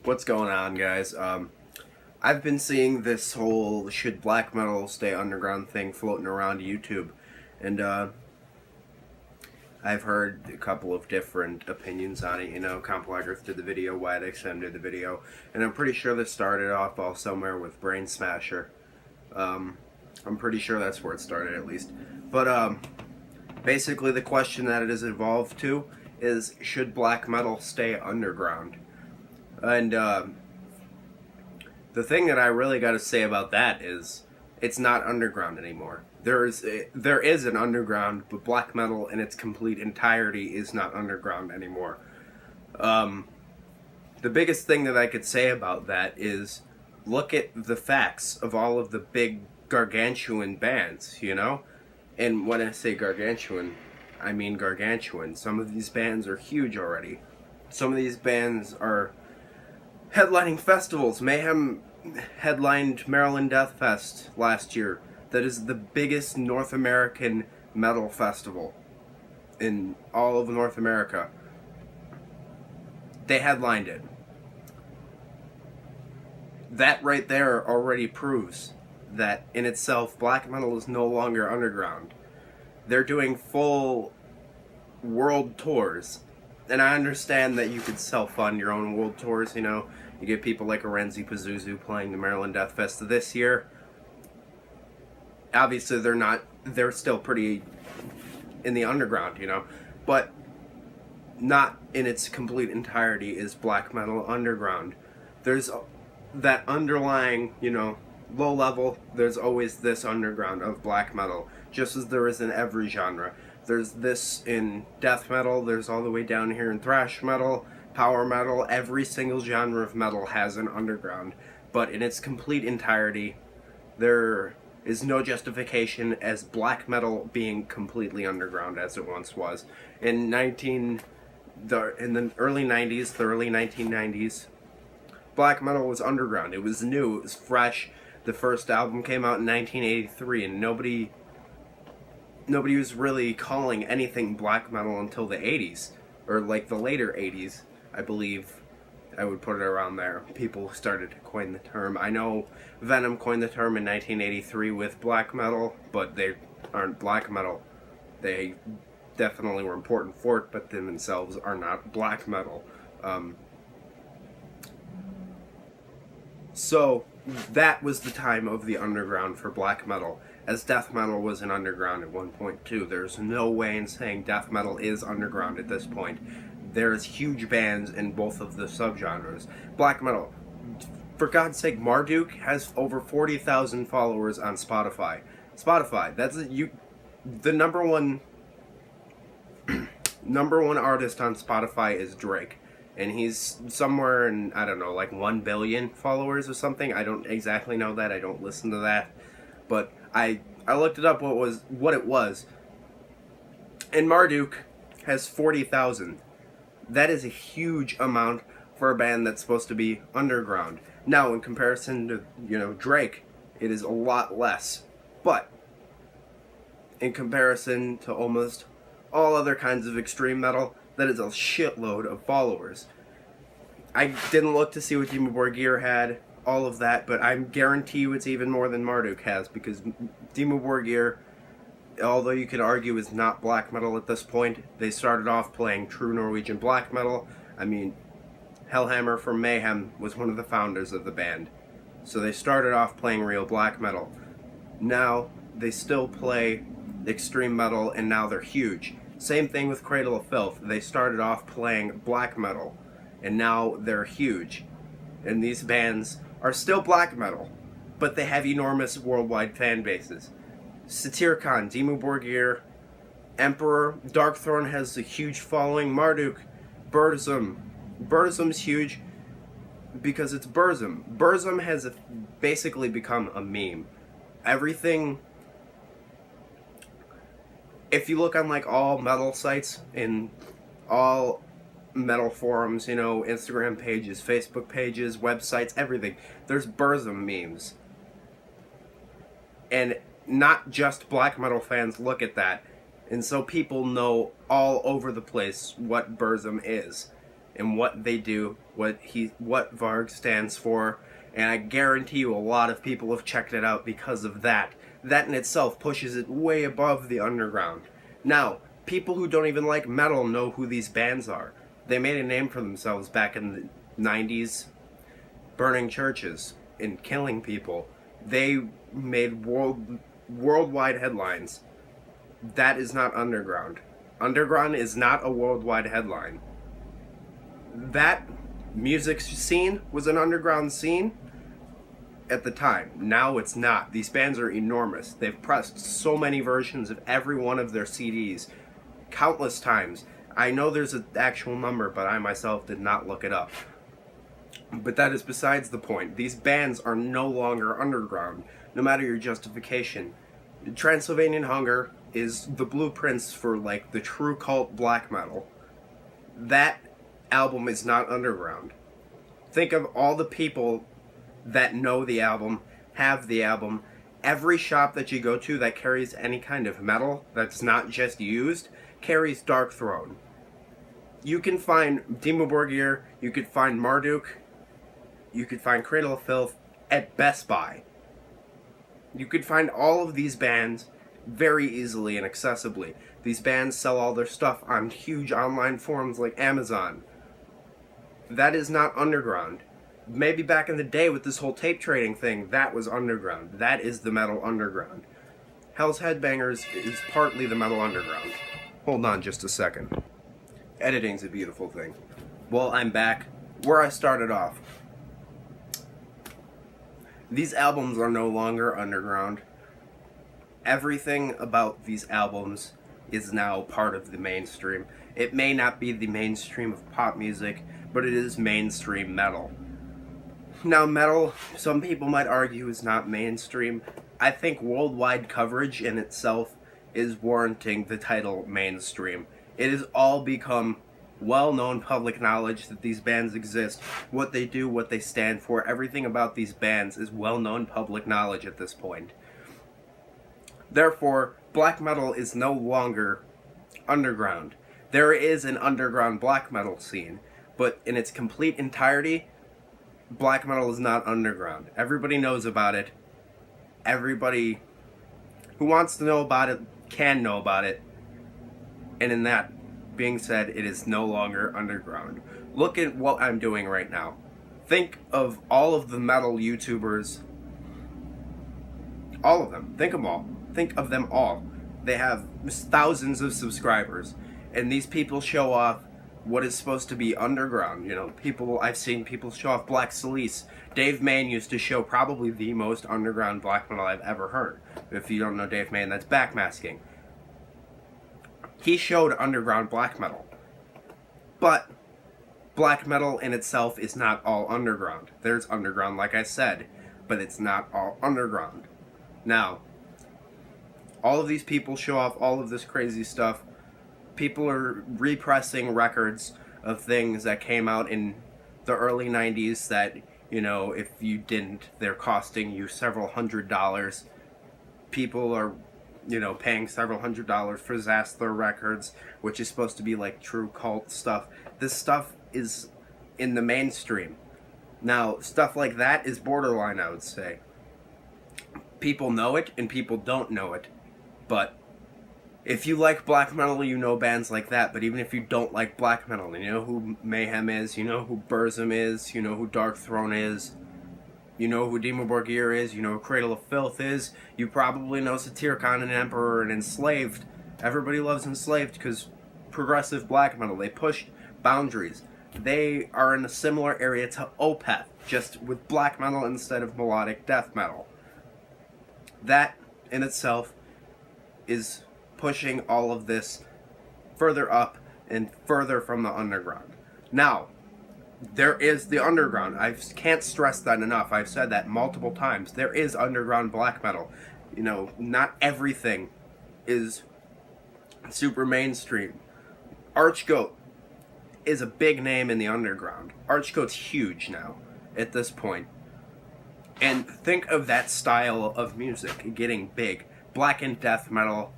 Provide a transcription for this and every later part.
What's going on, guys? I've been seeing this whole should black metal stay underground thing floating around YouTube, and I've heard a couple of different opinions on it. Complex did the video, WideXM did the video, and I'm pretty sure this started off all somewhere with Brain Smasher. I'm pretty sure that's where it started, at least. But basically, the question that it has evolved to is: should black metal stay underground? And the thing that I really got to say about that is it's not underground anymore. There is an underground, but black metal in its complete entirety is not underground anymore. The biggest thing that I could say about that is look at the facts of all of the big gargantuan bands, And when I say gargantuan, I mean gargantuan. Some of these bands are huge already. Some of these bands are headlining festivals. Mayhem headlined Maryland Death Fest last year. That is the biggest North American metal festival in all of North America. They headlined it. That right there already proves that in itself black metal is no longer underground. They're doing full world tours. And I understand that you could self-fund your own world tours, You get people like Orenzi Pazuzu playing the Maryland Death Fest this year. Obviously, they're still pretty in the underground, But not in its complete entirety is black metal underground. There's that underlying, low level, there's always this underground of black metal, just as there is in every genre. There's this in death metal, there's all the way down here in thrash metal, power metal. Every single genre of metal has an underground, but in its complete entirety, there is no justification as black metal being completely underground as it once was. In the early 90s, the early 1990s, black metal was underground. It was new, it was fresh. The first album came out in 1983, and nobody was really calling anything black metal until the 80s, or like the later 80s, I believe. I would put it around there. People started to coin the term. I know Venom coined the term in 1983 with black metal, but they aren't black metal. They definitely were important for it, but them themselves are not black metal. So that was the time of the underground for black metal, as death metal was an underground at one point too. There's no way in saying death metal is underground at this point. There's huge bands in both of the subgenres. Black metal, for God's sake, Marduk has over 40,000 followers on Spotify. That's the number one artist on Spotify is Drake. And he's somewhere in, I don't know, like 1 billion followers or something. I don't exactly know that. I don't listen to that. But I looked it up what it was. And Marduk has 40,000. That is a huge amount for a band that's supposed to be underground. Now, in comparison to, Drake, it is a lot less. But in comparison to almost all other kinds of extreme metal, that is a shitload of followers. I didn't look to see what Dimmu Borgir had, all of that, but I guarantee you it's even more than Marduk has, because Dimmu Borgir, although you could argue is not black metal at this point, they started off playing true Norwegian black metal. I mean, Hellhammer from Mayhem was one of the founders of the band. So they started off playing real black metal. Now, they still play extreme metal, and now they're huge. Same thing with Cradle of Filth. They started off playing black metal, and now they're huge. And these bands are still black metal, but they have enormous worldwide fan bases. Satyricon, Dimmu Borgir, Emperor, Darkthrone has a huge following. Marduk, Burzum. Burzum's huge because it's Burzum. Burzum has basically become a meme. Everything... If you look on like all metal sites, in all metal forums, Instagram pages, Facebook pages, websites, everything, there's Burzum memes. And not just black metal fans look at that. And so people know all over the place what Burzum is. and what they do, what Varg stands for, and I guarantee you a lot of people have checked it out because of that. That in itself pushes it way above the underground. Now, people who don't even like metal know who these bands are. They made a name for themselves back in the 90s, burning churches and killing people. They made worldwide headlines. That is not underground. Underground is not a worldwide headline. That music scene was an underground scene at the time. Now it's not. These bands are enormous. They've pressed so many versions of every one of their CDs countless times. I know there's an actual number, but I myself did not look it up. But that is besides the point. These bands are no longer underground, no matter your justification. Transylvanian Hunger is the blueprints for, like, the true cult black metal. That album is not underground. Think of all the people that know the album, have the album. Every shop that you go to that carries any kind of metal that's not just used carries Darkthrone. You can find Dimmu Borgir, you could find Marduk, you could find Cradle of Filth at Best Buy. You could find all of these bands very easily and accessibly. These bands sell all their stuff on huge online forums like Amazon. That is not underground. Maybe back in the day with this whole tape trading thing, that was underground. That is the metal underground. Hell's Headbangers is partly the metal underground. Hold on just a second. Editing's a beautiful thing. Well, I'm back where I started off. These albums are no longer underground. Everything about these albums is now part of the mainstream. It may not be the mainstream of pop music, but it is mainstream metal. Now, metal, some people might argue, is not mainstream. I think worldwide coverage in itself is warranting the title mainstream. It has all become well-known public knowledge that these bands exist, what they do, what they stand for. Everything about these bands is well-known public knowledge at this point. Therefore, black metal is no longer underground. There is an underground black metal scene, but in its complete entirety, black metal is not underground. Everybody knows about it. Everybody who wants to know about it can know about it. And in that being said, it is no longer underground. Look at what I'm doing right now. Think of all of the metal YouTubers. All of them. Think of them all. Think of them all. They have thousands of subscribers. And these people show off what is supposed to be underground. You know, I've seen people show off Black Salice. Dave Main used to show probably the most underground black metal I've ever heard. If you don't know Dave Main, that's Backmasking. He showed underground black metal. But black metal in itself is not all underground. There's underground, like I said, but it's not all underground. Now, all of these people show off all of this crazy stuff. People are repressing records of things that came out in the early 90s that, you know, if you didn't, they're costing you several $100s. People are, you know, paying several $100s for Zaslav records, which is supposed to be like true cult stuff. This stuff is in the mainstream. Now, stuff like that is borderline, I would say. People know it and people don't know it. But if you like black metal, you know bands like that. But even if you don't like black metal, you know who Mayhem is, you know who Burzum is, you know who Darkthrone is, you know who Dimmu Borgir is, you know who Cradle of Filth is, you probably know Satyricon and Emperor and Enslaved. Everybody loves Enslaved because progressive black metal, they pushed boundaries. They are in a similar area to Opeth, just with black metal instead of melodic death metal. That in itself is pushing all of this further up and further from the underground. Now, there is the underground. I can't stress that enough. I've said that multiple times. There is underground black metal. You know, not everything is super mainstream. Archgoat is a big name in the underground. Archgoat's huge now at this point. And think of that style of music getting big. Blackened death metal,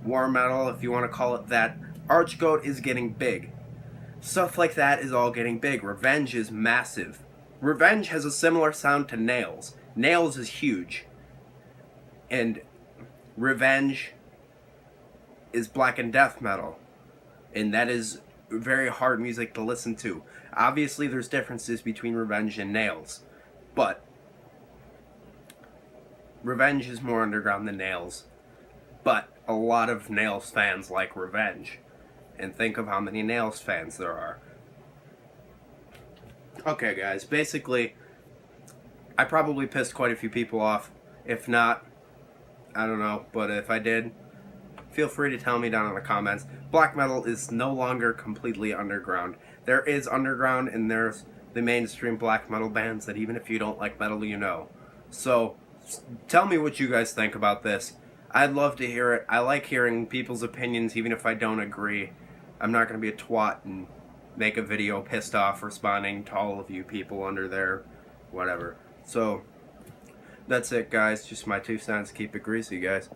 war metal, if you want to call it that. Archgoat is getting big. Stuff like that is all getting big. Revenge is massive. Revenge has a similar sound to Nails. Nails is huge. And Revenge is black and death metal. And that is very hard music to listen to. Obviously, there's differences between Revenge and Nails. But Revenge is more underground than Nails. But a lot of Nails fans like Revenge. And think of how many Nails fans there are. Okay, guys, basically, I probably pissed quite a few people off. If not, I don't know, but if I did, feel free to tell me down in the comments. Black metal is no longer completely underground. There is underground, and there's the mainstream black metal bands that even if you don't like metal, you know. So, tell me what you guys think about this. I'd love to hear it. I like hearing people's opinions, even if I don't agree. I'm not going to be a twat and make a video pissed off responding to all of you people under there. Whatever. So, that's it, guys. Just my 2 cents. Keep it greasy, guys.